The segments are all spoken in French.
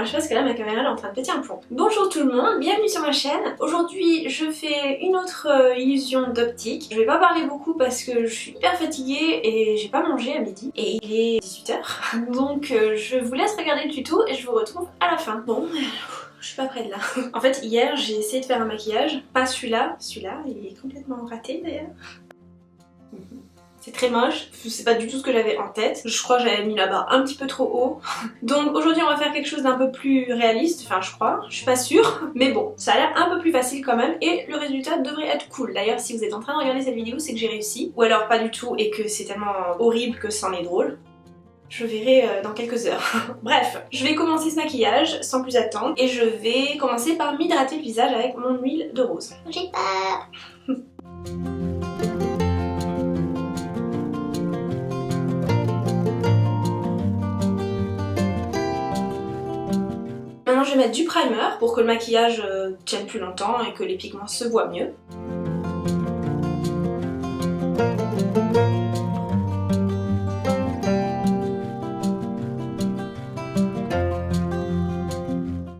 marche parce que là ma caméra elle est en train de péter un plomb. Bonjour tout le monde, bienvenue sur ma chaîne. Aujourd'hui je fais une autre illusion d'optique. Je vais pas parler beaucoup parce que je suis hyper fatiguée et j'ai pas mangé à midi. Et il est 18h. Donc je vous laisse regarder le tuto et je vous retrouve à la fin. Bon, je suis pas près de là. En fait hier j'ai essayé de faire un maquillage, pas celui-là. Celui-là il est complètement raté d'ailleurs. C'est très moche, c'est pas du tout ce que j'avais en tête. Je crois que j'avais mis la barre un petit peu trop haut. Donc aujourd'hui on va faire quelque chose d'un peu plus réaliste, enfin je crois, je suis pas sûre. Mais bon, ça a l'air un peu plus facile quand même et le résultat devrait être cool. D'ailleurs si vous êtes en train de regarder cette vidéo c'est que j'ai réussi. Ou alors pas du tout et que c'est tellement horrible que c'en est drôle. Je verrai dans quelques heures. Bref, je vais commencer ce maquillage sans plus attendre et je vais commencer par m'hydrater le visage avec mon huile de rose. J'ai peur. Maintenant je vais mettre du primer pour que le maquillage tienne plus longtemps et que les pigments se voient mieux.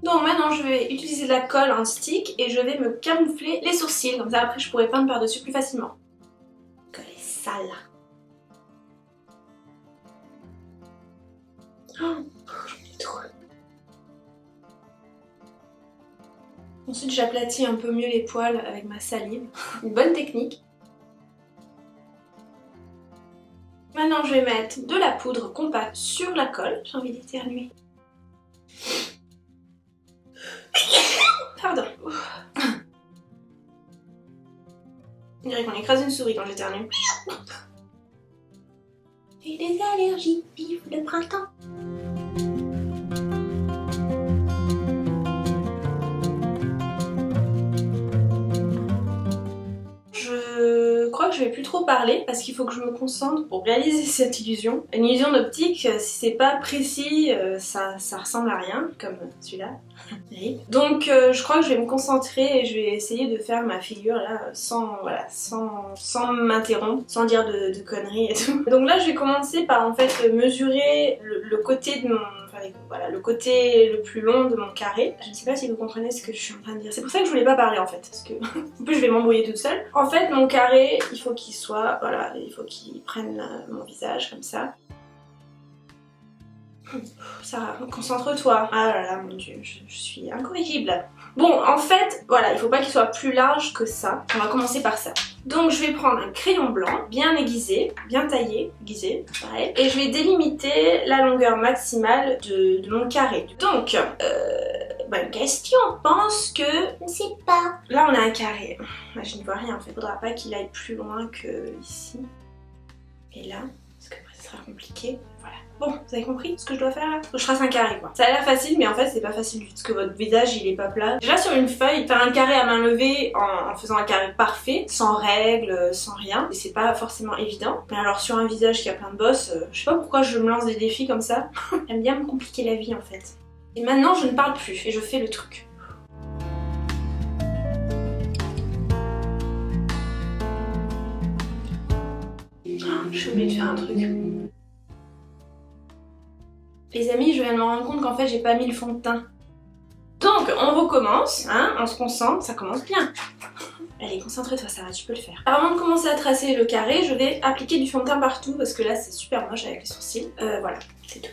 Donc maintenant je vais utiliser de la colle en stick et je vais me camoufler les sourcils, comme ça après je pourrai peindre par-dessus plus facilement. Colle est sale. Oh, j'en ai trop. Ensuite j'aplatis un peu mieux les poils avec ma salive. Une bonne technique. Maintenant je vais mettre de la poudre compacte sur la colle. J'ai envie d'éternuer. Pardon. On dirait qu'on écrase une souris quand j'éternue. J'ai des allergies, vive le printemps. Je crois que je vais plus trop parler parce qu'il faut que je me concentre pour réaliser cette illusion. Une illusion d'optique, si c'est pas précis, ça ressemble à rien, comme celui-là. Donc je crois que je vais me concentrer et je vais essayer de faire ma figure là sans m'interrompre, sans dire de conneries et tout. Donc là je vais commencer par en fait mesurer le côté de mon... Voilà, le côté le plus long de mon carré. Je ne sais pas si vous comprenez ce que je suis en train de dire. C'est pour ça que je voulais pas parler en fait. Parce que en plus je vais m'embrouiller toute seule. En fait mon carré, il faut qu'il soit... Voilà, il faut qu'il prenne mon visage comme ça. Sarah, concentre-toi. Ah là là, mon dieu, je suis incorrigible. Bon, en fait, voilà, il faut pas qu'il soit plus large que ça. On va commencer par ça. Donc je vais prendre un crayon blanc, bien aiguisé, bien taillé, aiguisé, pareil. Et je vais délimiter la longueur maximale de mon carré. Donc, bonne question. Je pense que... Je ne sais pas. Là on a un carré. Je n'y vois rien en fait. Faudra pas qu'il aille plus loin que ici. Et là, parce que après ça sera compliqué. Voilà. Bon, vous avez compris ce que je dois faire là? Faut que je trace un carré quoi. Ça a l'air facile mais en fait c'est pas facile du tout parce que votre visage il est pas plat. Déjà sur une feuille, faire un carré à main levée en faisant un carré parfait, sans règles, sans rien, et c'est pas forcément évident. Mais alors sur un visage qui a plein de bosses, je sais pas pourquoi je me lance des défis comme ça. J'aime bien me compliquer la vie en fait. Et maintenant je ne parle plus et je fais le truc. Je suis obligée de faire un truc. Les amis, je viens de me rendre compte qu'en fait j'ai pas mis le fond de teint. Donc on recommence, hein, on se concentre, ça commence bien. Allez, concentre-toi Sarah, tu peux le faire. Alors, avant de commencer à tracer le carré, je vais appliquer du fond de teint partout parce que là c'est super moche avec les sourcils. Voilà, c'est tout.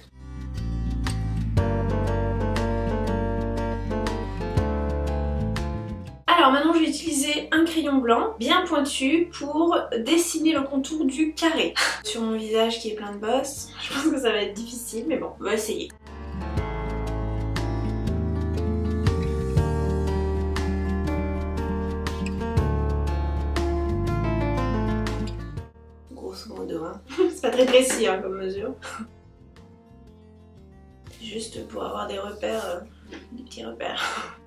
Alors maintenant je vais utiliser un crayon blanc bien pointu pour dessiner le contour du carré. Sur mon visage qui est plein de bosses, je pense que ça va être difficile mais bon, on va essayer. Grosso modo, hein. C'est pas très précis hein, comme mesure. C'est juste pour avoir des repères, des petits repères.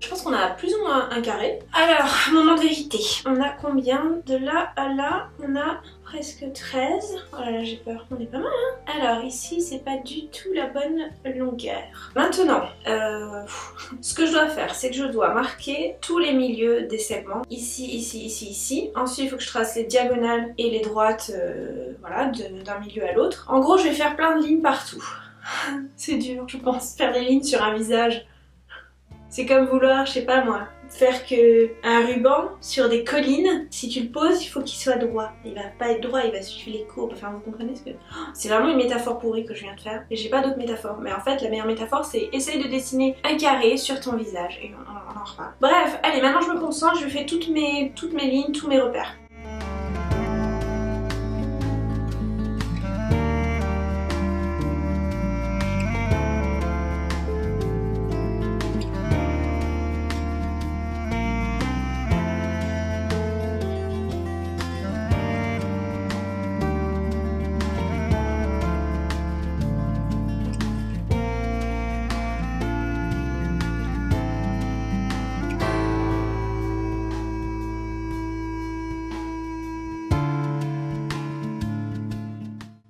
Je pense qu'on a plus ou moins un carré. Alors, moment de vérité. On a combien? De là à là, on a presque 13. Oh là là, j'ai peur. On est pas mal, hein? Alors, ici, c'est pas du tout la bonne longueur. Maintenant, ce que je dois faire, c'est que je dois marquer tous les milieux des segments. Ici, ici, ici, ici. Ensuite, il faut que je trace les diagonales et les droites, voilà, d'un milieu à l'autre. En gros, je vais faire plein de lignes partout. C'est dur, je pense, faire des lignes sur un visage. C'est comme vouloir, je sais pas moi, faire un ruban sur des collines. Si tu le poses, il faut qu'il soit droit. Il va pas être droit, il va suivre les courbes. Enfin, vous comprenez ce que... C'est vraiment une métaphore pourrie que je viens de faire. Et j'ai pas d'autre métaphore. Mais en fait, la meilleure métaphore, c'est essaye de dessiner un carré sur ton visage. Et on en reparle. Bref, allez, maintenant je me concentre, je fais toutes mes lignes, tous mes repères.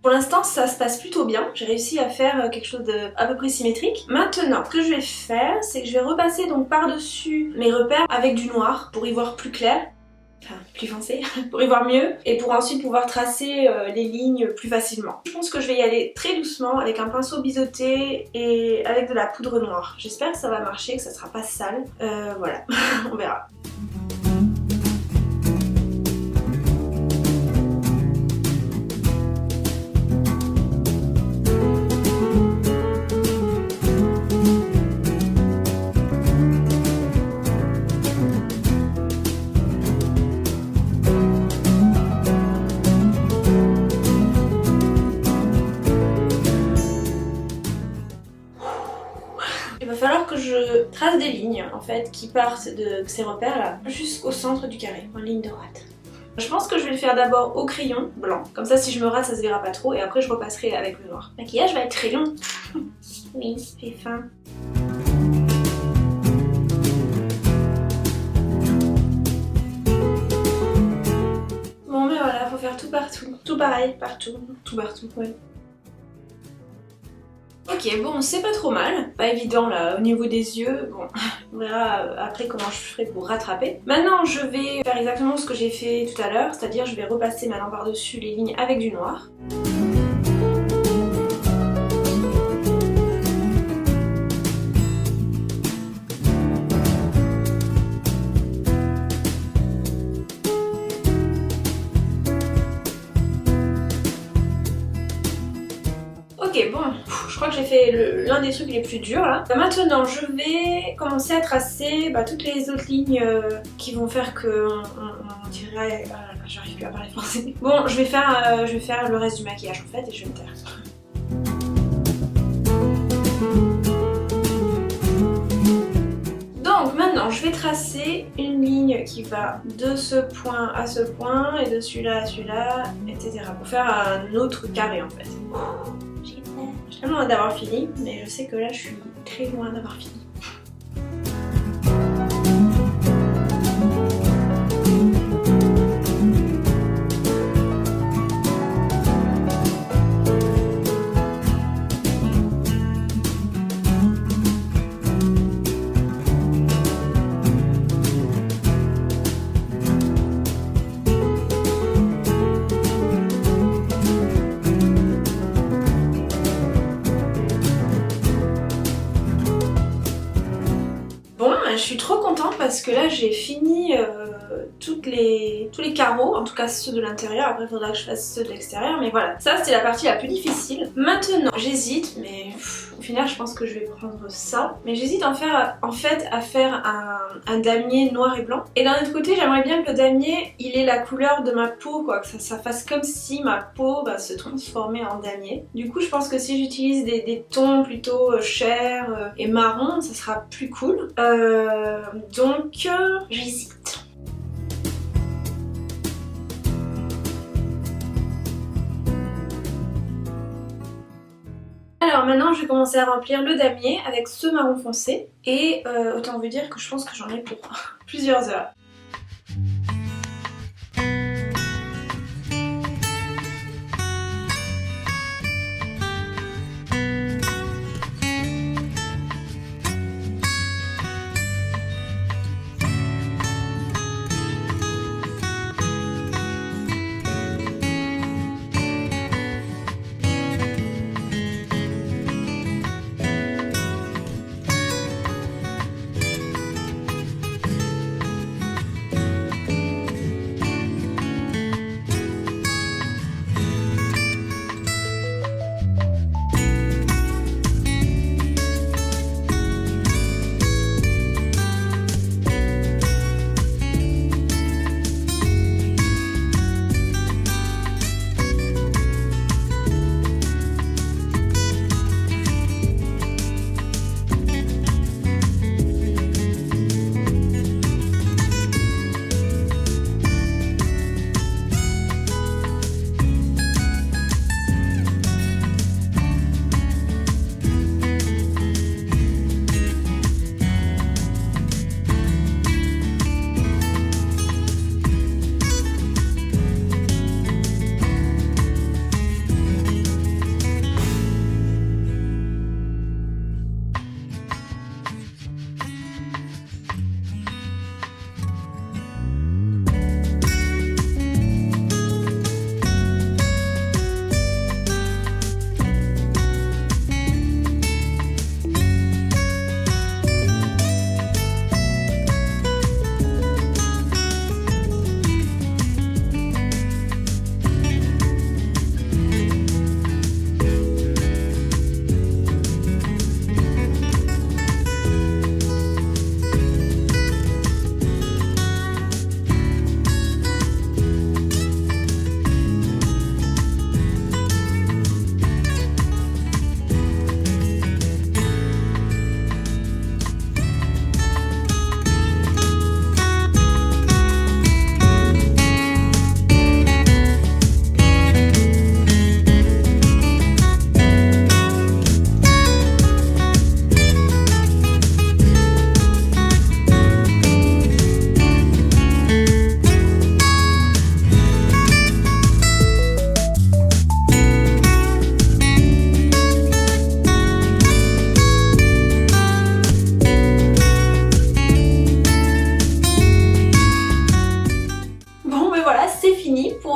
Pour l'instant, ça se passe plutôt bien. J'ai réussi à faire quelque chose de à peu près symétrique. Maintenant, ce que je vais faire, c'est que je vais repasser donc par-dessus mes repères avec du noir pour y voir plus clair. Enfin, plus foncé, pour y voir mieux et pour ensuite pouvoir tracer les lignes plus facilement. Je pense que je vais y aller très doucement avec un pinceau biseauté et avec de la poudre noire. J'espère que ça va marcher, que ça sera pas sale. Voilà, on verra. Il va falloir que je trace des lignes en fait qui partent de ces repères là jusqu'au centre du carré, en ligne droite. Je pense que je vais le faire d'abord au crayon blanc, comme ça si je me rate ça se verra pas trop et après je repasserai avec le noir. Le maquillage va être crayon. Oui, c'est fin. Bon mais voilà, faut faire tout partout. Tout pareil, partout. Tout partout, ouais. Ok, bon, c'est pas trop mal. Pas évident là, au niveau des yeux. Bon, on verra après comment je ferai pour rattraper. Maintenant, je vais faire exactement ce que j'ai fait tout à l'heure, c'est-à-dire je vais repasser maintenant par-dessus les lignes avec du noir. Ok, bon, je crois que j'ai fait l'un des trucs les plus durs là. Maintenant, je vais commencer à tracer toutes les autres lignes qui vont faire que on dirait... Ah là là, j'arrive plus à parler français. Bon, je vais faire le reste du maquillage en fait et je vais me taire. Donc maintenant, je vais tracer une ligne qui va de ce point à ce point et de celui-là à celui-là, etc. pour faire un autre carré en fait. J'ai tellement hâte d'avoir fini, mais je sais que là je suis très loin d'avoir fini. Je suis trop contente parce que là j'ai fini tous les carreaux, en tout cas ceux de l'intérieur, après il faudra que je fasse ceux de l'extérieur, mais voilà, ça c'était la partie la plus difficile. Maintenant j'hésite, mais au final je pense que je vais prendre ça, mais j'hésite en fait à faire un damier noir et blanc, et d'un autre côté j'aimerais bien que le damier il ait la couleur de ma peau, quoi, que ça fasse comme si ma peau se transformait en damier. Du coup je pense que si j'utilise des tons plutôt chers et marron, ça sera plus cool. Donc j'hésite. Alors Alors maintenant je vais commencer à remplir le damier avec ce marron foncé et autant vous dire que je pense que j'en ai pour plusieurs heures.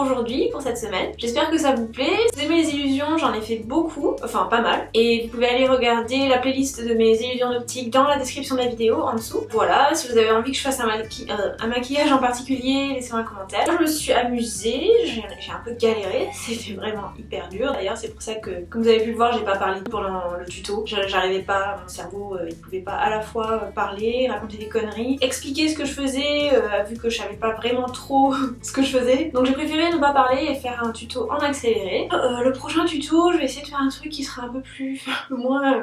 Aujourd'hui pour cette semaine. J'espère que ça vous plaît. Si vous aimez les illusions, j'en ai fait beaucoup, enfin pas mal. Et vous pouvez aller regarder la playlist de mes illusions d'optique dans la description de la vidéo en dessous. Voilà, si vous avez envie que je fasse un maquillage en particulier, laissez-moi un commentaire. Je me suis amusée, j'ai un peu galéré, c'était vraiment hyper dur. D'ailleurs c'est pour ça que, comme vous avez pu le voir, j'ai pas parlé pendant le tuto. J'arrivais pas, mon cerveau il pouvait pas à la fois parler, raconter des conneries, expliquer ce que je faisais vu que je savais pas vraiment trop ce que je faisais. Donc j'ai préféré ne pas parler et faire un tuto en accéléré. Le prochain tuto, je vais essayer de faire un truc qui sera un peu plus... moins...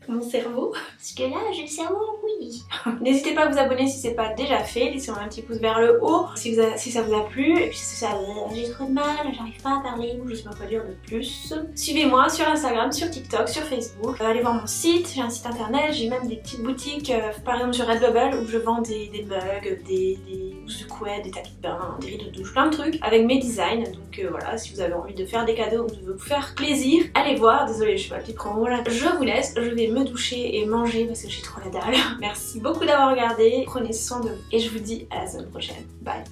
mon cerveau. Parce que là, j'ai le cerveau oui. N'hésitez pas à vous abonner si c'est pas déjà fait. Laissez-moi un petit pouce vers le haut si ça vous a plu. Et puis si ça j'ai trop de mal, j'arrive pas à parler ou je sais pas quoi dire de plus. Suivez-moi sur Instagram, sur TikTok, sur Facebook. Allez voir mon site, j'ai un site internet, j'ai même des petites boutiques, par exemple sur Redbubble où je vends des mugs, des housses de couette, des tapis de bain, des rideaux de douche, plein de trucs avec mes designs. Donc voilà, si vous avez envie de faire des cadeaux ou de vous faire plaisir, allez voir. Désolée, je suis pas petite promo là. Je vous laisse, je vais me doucher et manger parce que j'ai trop la dalle. Merci beaucoup d'avoir regardé, prenez soin de vous et je vous dis à la semaine prochaine. Bye.